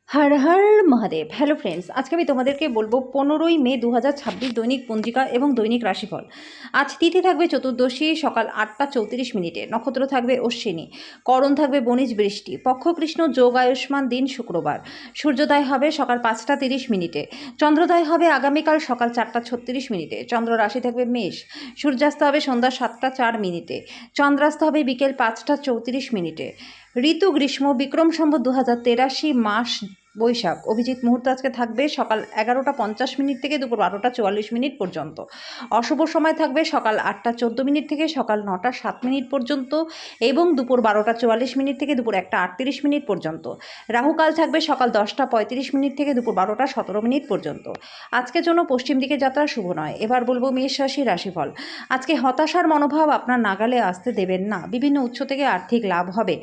Har Har Mahadev. Hello friends, আজকে আমি তোমাদেরকে বলবো 15ই মে 2026 দৈনিক পঞ্জিকা এবং দৈনিক রাশিফল। আজ তিথি থাকবে চতুর্দশী সকাল 8টা 34 মিনিটে, নক্ষত্র থাকবে অশ্বিনী, করণ থাকবে বণিজ বৃষ্টি, পক্ষ কৃষ্ণ, যোগ আয়ুষ্মান, দিন শুক্রবার, সূর্যোদয় হবে সকাল 5টা 30 মিনিটে, চন্দ্রোদয় হবে আগামীকাল সকাল 4টা 36 মিনিটে, চন্দ্র রাশি থাকবে মেষ, সূর্যাস্ত হবে সন্ধ্যা 7টা 4 মিনিটে, চন্দ্রাস্ত হবে বিকেল 5টা 34 মিনিটে। ঋতু গ্রীষ্ম, বিক্রম সম্বত 2083, মাস বৈশাখ, অভিজিৎ মুহূর্ত আজকে থাকবে সকাল 11টা 50 মিনিট থেকে দুপুর 12টা 44 মিনিট পর্যন্ত। অশুভ সময় থাকবে সকাল 8টা 14 মিনিট থেকে সকাল 9টা 7 মিনিট পর্যন্ত এবং দুপুর 12টা 44 মিনিট থেকে দুপুর 1টা 38 মিনিট পর্যন্ত। রাহুকাল থাকবে সকাল 10টা 35 মিনিট থেকে দুপুর 12টা 17 মিনিট পর্যন্ত। আজকের জন্য পশ্চিম দিকে যাত্রা শুভ নয়। এবার বলবো মেষ রাশি রাশিফল। আজকে হতাশার মনোভাব আপনার নাগালে আসতে দেবেন না। বিভিন্ন উৎস থেকে আর্থিক লাভ হবে।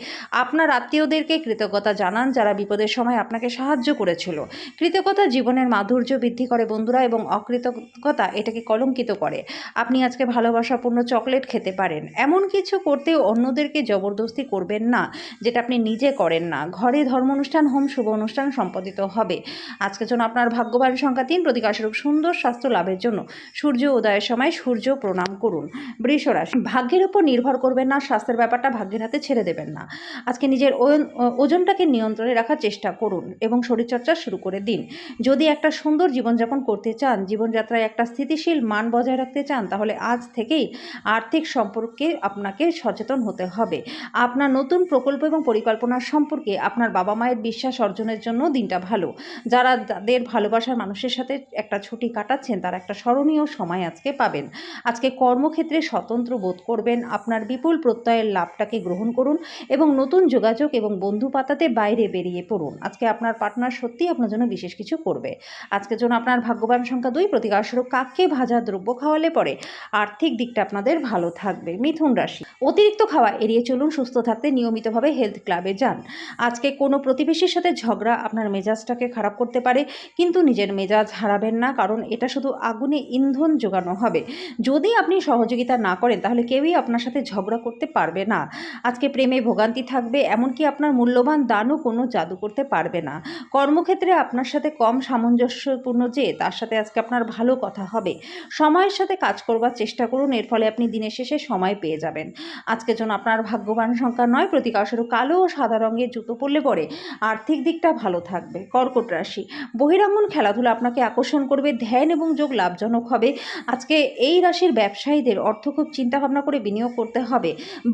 আপনার আত্মীয়দেরকে কৃতজ্ঞতা জানান যারা বিপদের সময় আপনাকে সাহায্য করেছিল। কৃতজ্ঞতা জীবনের মাধুর্য বৃদ্ধি করে বন্ধুরা, এবং অকৃতজ্ঞতা এটাকে কলঙ্কিত করে। আপনি আজকে ভালোবাসাপূর্ণ চকলেট খেতে পারেন। এমন কিছু করতেও অন্যদেরকে জবরদস্তি করবেন না যেটা আপনি নিজে করেন না। ঘরে ধর্ম অনুষ্ঠান, হোম, শুভ অনুষ্ঠান সম্পাদিত হবে। আজকের জন্য আপনার ভাগ্যবান সংখ্যা 3, প্রতিকারস্বরূপ সুন্দর স্বাস্থ্য লাভের জন্য সূর্য উদয়ের সময় সূর্য প্রণাম করুন। বৃষ রাশি, ভাগ্যের উপর নির্ভর করবেন না, স্বাস্থ্যের ব্যাপারটা ভাগ্যের হাতে ছেড়ে দেবেন না। আজকে নিজের ওজনটাকে নিয়ন্ত্রণে রাখার চেষ্টা করুন এবং শরীরচর্চা শুরু করে দিন। যদি একটা সুন্দর জীবনযাপন করতে চান, জীবনযাত্রায় একটা স্থিতিশীল মান বজায় রাখতে চান, তাহলে আজ থেকেই আর্থিক সম্পর্কে আপনাকে সচেতন হতে হবে। আপনার নতুন প্রকল্প এবং পরিকল্পনার সম্পর্কে আপনার বাবা মায়ের বিশ্বাস অর্জনের জন্য দিনটা ভালো। যারা তাদের ভালোবাসার মানুষের সাথে একটা ছুটি কাটাচ্ছেন, তারা একটা স্মরণীয় সময় আজকে পাবেন। আজকে কর্মক্ষেত্রে স্বতন্ত্র বোধ করবেন। আপনার বিপুল প্রত্যয়ের লাভটাকে গ্রহণ করুন এবং নতুন যোগাযোগ এবং বন্ধু পাতাতে বাইরে বেরিয়ে পড়ুন। আজকে আপনার পার্টনার সত্যিই আপনার জন্য বিশেষ কিছু করবে। আজকের জন্য আপনার ভাগ্যবান সংখ্যা 2, প্রতিকারস্বরূপ কাককে ভাজা দ্রব্য খাওয়ালে পরে আর্থিক দিকটা আপনাদের ভালো থাকবে। মিথুন রাশি, অতিরিক্ত খাওয়া এড়িয়ে চলুন। সুস্থ থাকতে নিয়মিতভাবে হেলথ ক্লাবে যান। আজকে কোনো প্রতিবেশীর সাথে ঝগড়া আপনার মেজাজটাকে খারাপ করতে পারে, কিন্তু নিজের মেজাজ হারাবেন না, কারণ এটা শুধু আগুনে ইন্ধন যোগানো হবে। যদি আপনি সহযোগিতা না করেন তাহলে কেউই আপনার সাথে ঝগড়া করতে পারবে না। আজকে প্রেমে ভোগান্তি থাকবে, এমনকি আপনার মূল্যবান দানও কোনো জাদু করতে পারবে না। কর্মক্ষেত্রে আপনার সাথে কম সামঞ্জস্যপূর্ণ যে তার সাথে আজকে আপনার ভালো কথা হবে। সময়ের সাথে কাজ করবার চেষ্টা করুন, এর ফলে আপনি দিনের শেষে সময় পেয়ে যাবেন। আজকের জন্য আপনার ভাগ্যবান সংখ্যা 9, প্রতিকারস্বরূপ কালো ও সাদা রঙের জুতো পরলে পরে আর্থিক দিকটা ভালো থাকবে। কর্কট রাশি, বহিরাঙ্গন খেলাধুলা আপনাকে আকর্ষণ করবে। ধ্যান এবং যোগ লাভজনক হবে। আজকে এই রাশির ব্যবসায়ীদের অর্থ খুব চিন্তাভাবনা করে বিনিয়োগ করতে হবে।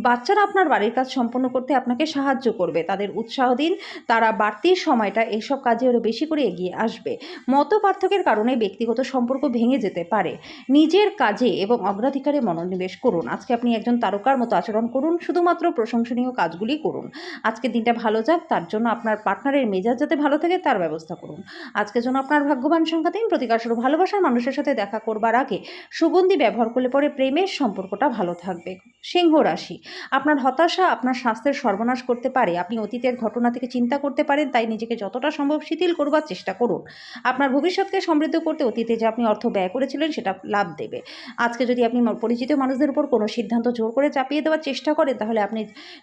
বাচ্চারা আপনার বাড়ির কাজ সম্পন্ন করতে আপনাকে সাহায্য করবে। তাদের উৎসাহ দিন, তারা বাড়তি সময়টা এইসব কাজে আরও বেশি করে এগিয়ে আসবে। মত পার্থক্যের কারণে ব্যক্তিগত সম্পর্ক ভেঙে যেতে পারে। নিজের কাজে এবং অগ্রাধিকারে মনোনিবেশ করুন। আজকে আপনি একজন তারকার মতো আচরণ করুন, শুধুমাত্র প্রশংসনীয় কাজগুলি করুন। আজকে দিনটা ভালো যাক, তার জন্য আপনার পার্টনারের মেজাজ যাতে ভালো থাকে তার ব্যবস্থা করুন। আজকের জন্য আপনার ভাগ্যবান সংখ্যা 3, প্রতিকারস্বরূপ ভালোবাসার মানুষের সাথে দেখা করবার আগে সুগন্ধি ব্যবহার করলে পরে প্রেমের সম্পর্কটা ভালো থাকবে। সিংহ রাশি, আপনার হতাশা আপনার স্বাস্থ্যের সর্বনাশ করতে পারে। আপনি অতীতের ঘটনা থেকে চিন্তা করতে পারেন, তাই নিজেকে যতটা সম্ভব শিথিল করবার চেষ্টা করুন। আপনার ভবিষ্যৎকে সমৃদ্ধ করতে অতীতে যে আপনি অর্থ ব্যয় করেছিলেন সেটা লাভ দেবে। আজকে যদি আপনি পরিচিত মানুষদের উপর কোনো সিদ্ধান্ত জোর করে চাপিয়ে দেওয়ার চেষ্টা করেন, তাহলে আপনি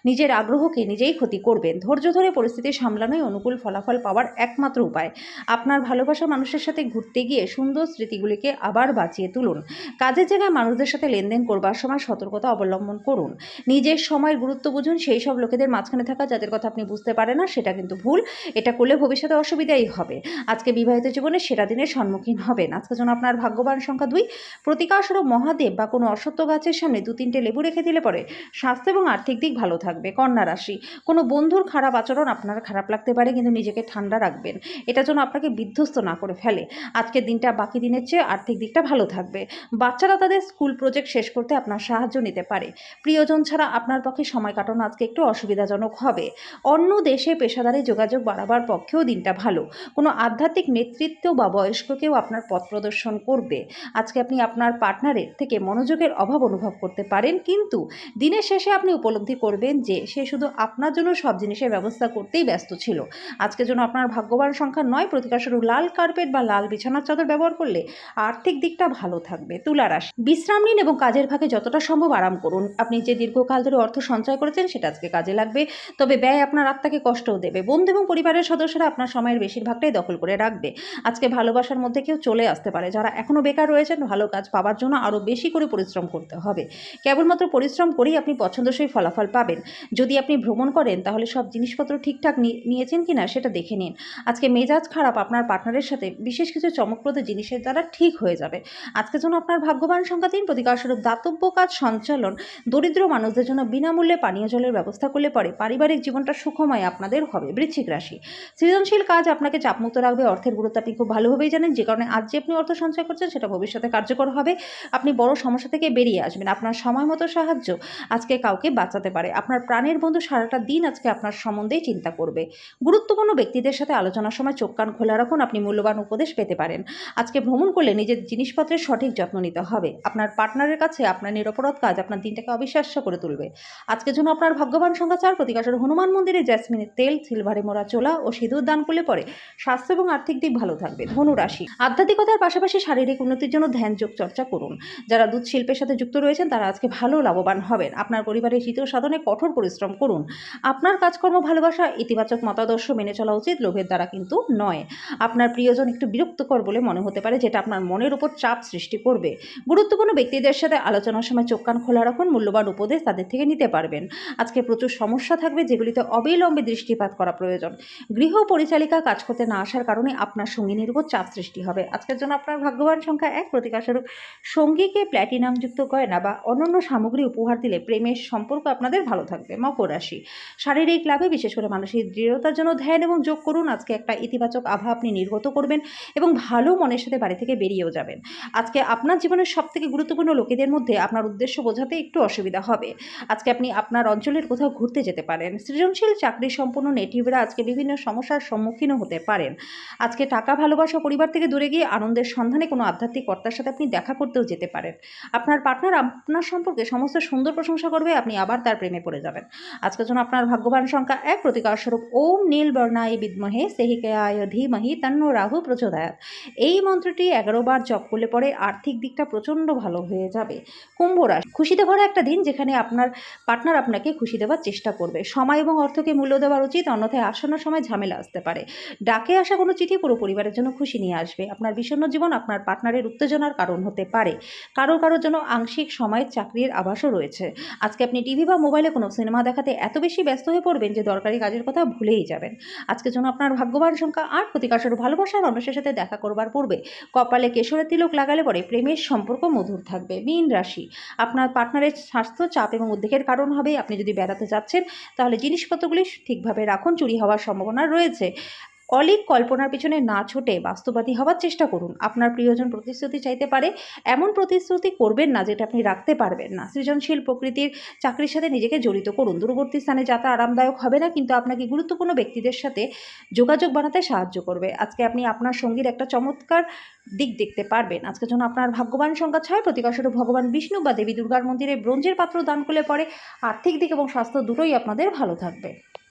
নিজের আগ্রহকে নিজেই ক্ষতি করবেন। ধৈর্য ধরে পরিস্থিতি সামলানোই অনুকূল ফলাফল পাওয়ার একমাত্র উপায়। আপনার ভালোবাসা মানুষের সাথে ঘুরতে গিয়ে সুন্দর স্মৃতিগুলিকে আবার বাঁচিয়ে তুলুন। কাজের জায়গায় মানুষদের সাথে লেনদেন করবার সময় সতর্কতা অবলম্বন করুন। নিজের সময়ের গুরুত্ব বুঝুন। সেই সব লোকেদের মাঝখানে থাকা যাদের কথা আপনি বুঝতে পারেন না, সেটা কিন্তু ভুল। এটা করলে ভবিষ্যতে অসুবিধাই হবে। আজকে বিবাহিত জীবনে সেরা দিনের সম্মুখীন হবেন। আজকের জন্য আপনার ভাগ্যবান সংখ্যা 2, প্রতিকারস্বরূপ মহাদেব বা কোনো অশ্বত্থ গাছের সামনে 2-3টে লেবু রেখে দিলে পরে স্বাস্থ্য এবং আর্থিক দিক ভালো থাকবে। কন্যা রাশি, কোনো বন্ধুর খারাপ আচরণ আপনার খারাপ লাগতে পারে, কিন্তু নিজেকে ঠান্ডা রাখবেন। এটা যেন আপনাকে বিধ্বস্ত না করে ফেলে। আজকের দিনটা বাকি দিনের চেয়ে আর্থিক দিকটা ভালো থাকবে। বাচ্চারা তাদের স্কুল প্রজেক্ট শেষ করতে আপনার সাহায্য নিতে পারে। প্রিয়জন ছাড়া আপনার পক্ষে সময় কাটানো আজকে একটু অসুবিধাজনক হবে। অন্য দেশে পেশাদারি যোগাযোগ বাড়াবার পক্ষেও দিনটা ভালো। কোনো আধ্যাত্মিক নেতৃত্ব বা বয়স্ক কেউ আপনার পথ প্রদর্শন করবে। আজকে আপনি আপনার পার্টনারের থেকে মনোযোগের অভাব অনুভব করতে পারেন, কিন্তু দিনের শেষে আপনি উপলব্ধি করবেন যে সে শুধু আপনার জন্য সব জিনিসের ব্যবস্থা করতেই ব্যস্ত ছিল। আজকের জন্য আপনার ভাগ্যবান সংখ্যা 9, প্রতিকারস্বরূপ লাল কার্পেট বা লাল বিছানার চাদর ব্যবহার করলে আর্থিক দিকটা ভালো থাকবে। তুলা রাশি, বিশ্রাম নিন এবং কাজের ফাঁকে যতটা সম্ভব আরাম করুন। আপনি যে দীর্ঘকাল ধরে অর্থ সঞ্চয় করেছেন সেটা আজকে কাজে লাগবে, তবে ব্যয় আপনার আত্মাকে কষ্টও দেবে। বন্ধু এবং পরিবারের সদস্য সদস্যরা আপনার সময়ের বেশিরভাগটাই দখল করে রাখবে। আজকে ভালোবাসার মধ্যে কেউ চলে আসতে পারে। যারা এখনও বেকার রয়েছেন, ভালো কাজ পাওয়ার জন্য আরও বেশি করে পরিশ্রম করতে হবে। কেবলমাত্র পরিশ্রম করেই আপনি পছন্দসই ফলাফল পাবেন। যদি আপনি ভ্রমণ করেন তাহলে সব জিনিসপত্র ঠিকঠাক নিয়েছেন কিনা সেটা দেখে নিন। আজকে মেজাজ খারাপ আপনার পার্টনারের সাথে বিশেষ কিছু চমকপ্রদ জিনিসের দ্বারা ঠিক হয়ে যাবে। আজকের জন্য আপনার ভাগ্যবান সংখ্যা 3, প্রতিকারস্বরূপ দাতব্য কাজ সঞ্চালন। দরিদ্র মানুষদের জন্য বিনামূল্যে পানীয় জলের ব্যবস্থা করলে পরে পারিবারিক জীবনটা সুখময় আপনাদের হবে। বৃশ্চিক রাশি, সৃজনশীল কাজ আপনাকে চাপমুক্ত রাখবে। অর্থের গুরুত্ব আপনি খুব ভালোভাবেই জানেন, যে কারণে আজ যে আপনি অর্থ সঞ্চয় করছেন সেটা ভবিষ্যতে কার্যকর হবে। আপনি বড় সমস্যা থেকে বেরিয়ে আসবেন। আপনার সময় মতো সাহায্য আজকে কাউকে বাঁচাতে পারে। আপনার প্রাণের বন্ধু সারাটা দিন আজকে আপনার সম্বন্ধেই চিন্তা করবে। গুরুত্বপূর্ণ ব্যক্তিদের সাথে আলোচনার সময় চোখ কান খোলা রাখুন, আপনি মূল্যবান উপদেশ পেতে পারেন। আজকে ভ্রমণ করলে নিজের জিনিসপত্রের সঠিক যত্ন নিতে হবে। আপনার পার্টনারের কাছে আপনার নিরপরাধ কাজ আপনার দিনটাকে অবিশ্বাস্য করে তুলবে। আজকের জন্য আপনার ভাগ্যবান সংখ্যা 4, প্রতিকারস্বরূপ হনুমান মন্দিরে জ্যাসমিনের তেল, সিলভারে মোড়া চোলা ও সিঁদুর দান করলে পরে স্বাস্থ্য এবং আর্থিক দিক ভালো থাকবে। ধনু রাশি, আধ্যাত্মিকতার পাশাপাশি শারীরিক উন্নতির জন্য ধ্যান যোগ চর্চা করুন। যারা দুধ শিল্পের সাথে যুক্ত রয়েছেন তারা আজকে ভালো লাভবান হবেন। আপনার পরিবারের হিত সাধনে কঠোর পরিশ্রম করুন। আপনার কাজকর্ম ভালোবাসা, ইতিবাচক মতাদর্শ মেনে চলা উচিত, লোভের দ্বারা কিন্তু নয়। আপনার প্রিয়জন একটু বিরক্তকর বলে মনে হতে পারে, যেটা আপনার মনের উপর চাপ সৃষ্টি করবে। গুরুত্বপূর্ণ ব্যক্তিদের সাথে আলোচনার সময় চোখ কান খোলা রাখুন, মূল্যবান উপদেশ তাদের থেকে নিতে পারবেন। আজকে প্রচুর সমস্যা থাকবে যেগুলিতে অবিলম্বে দৃষ্টিপাত করা প্রয়োজন। গৃহ পরিচালিকা কাজ করতে না আসার কারণে আপনার সঙ্গিনীর উপর চাপ সৃষ্টি হবে। আজকের জন্য আপনার ভাগ্যবান সংখ্যা 1, প্রতিকারস্বরূপ সঙ্গীকে প্ল্যাটিনামযুক্ত গয়না বা অন্যান্য সামগ্রী উপহার দিলে প্রেমের সম্পর্ক আপনাদের ভালো থাকবে। মকর রাশি, শারীরিক লাভে বিশেষ করে মানসিক দৃঢ়তার জন্য ধ্যান এবং যোগ করুন। আজকে একটা ইতিবাচক আভা আপনি নির্গত করবেন এবং ভালো মনের সাথে বাড়ি থেকে বেরিয়েও যাবেন। আজকে আপনার জীবনের সবথেকে গুরুত্বপূর্ণ লোকেদের মধ্যে আপনার উদ্দেশ্য বোঝাতে একটু অসুবিধা হবে। আজকে আপনি আপনার অঞ্চলের কোথাও ঘুরতে যেতে পারেন। সৃজনশীল চাকরি সম্পন্ন নেটিভরা আজকে বিভিন্ন সমস্যার সম্মুখীনও হতে পারেন। আজকে টাকা, ভালোবাসা, পরিবার থেকে দূরে গিয়ে আনন্দের সন্ধানে কোনো আধ্যাত্মিক কর্তার সাথে আপনি দেখা করতেও যেতে পারেন। আপনার পার্টনার আপনার সম্পর্কে সমস্ত সুন্দর প্রশংসা করবে, আপনি আবার তার প্রেমে পড়ে যাবেন। আজকের জন্য আপনার ভাগ্যবান সংখ্যা 1, প্রতিকারস্বরূপ ওম নীল বর্ণায় বিদ্মহে সেহিকায় ধীমহি তন্নো রাহু প্রচোদয়াৎ। এই মন্ত্রটি 11 বার জপ করলে পরে আর্থিক দিকটা প্রচণ্ড ভালো হয়ে যাবে। কুম্ভ রাশি, খুশিতে ভরা একটা দিন যেখানে আপনার পার্টনার আপনাকে খুশি দেওয়ার চেষ্টা করবে। সময় এবং অর্থকে মূল্য দেওয়া উচিত, অন্যথায় আসন্ন সময় ঝামেলা আসতে পারে। ডাকে আসা কোনো চিঠি পুরো পরিবারের জন্য খুশি নিয়ে আসবে। আপনার বিষণ্ণ জীবন আপনার পার্টনারের উত্তেজনার কারণ হতে পারে। কারোর জন্য আংশিক সময়ের চাকরির আভাসও রয়েছে। আজকে আপনি টিভি বা মোবাইলে কোনো সিনেমা দেখাতে এত বেশি ব্যস্ত হয়ে পড়বেন যে দরকারি কাজের কথা ভুলেই যাবেন। আজকের জন্য আপনার ভাগ্যবান সংখ্যা 8, প্রতিকারস্বরূপ ভালোবাসার মানুষের সাথে দেখা করবার পূর্বে কপালে কেশরের তিলক লাগালে পরে প্রেমের সম্পর্ক মধুর থাকবে। মীন রাশি, আপনার পার্টনারের স্বাস্থ্য চাপ এবং উদ্বেগের কারণ হবে। আপনি যদি বেড়াতে যাচ্ছেন তাহলে জিনিসপত্রগুলি ঠিকভাবে রাখুন, চুরি হওয়ার সম্ভাবনা রয়েছে। অলীক কল্পনার পিছনে না ছুটে বাস্তববাদী হওয়ার চেষ্টা করুন। আপনার প্রিয়জন প্রতিশ্রুতি চাইতে পারে, এমন প্রতিশ্রুতি করবেন না যেটা আপনি রাখতে পারবেন না। সৃজনশীল প্রকৃতির চাকরির সাথে নিজেকে জড়িত করুন। দূরবর্তী স্থানে যাত্রা আরামদায়ক হবে না, কিন্তু আপনাকে গুরুত্বপূর্ণ ব্যক্তিদের সাথে যোগাযোগ বানাতে সাহায্য করবে। আজকে আপনি আপনার সঙ্গীর একটা চমৎকার দিক দেখতে পারবেন। আজকের জন্য আপনার ভাগ্যবান সংখ্যা 6, প্রতিকারস্বরূপ ভগবান বিষ্ণু বা দেবী দুর্গার মন্দিরে ব্রোঞ্জের পাত্র দান করলে পরে আর্থিক দিক এবং স্বাস্থ্য দুটোই আপনাদের ভালো থাকবে।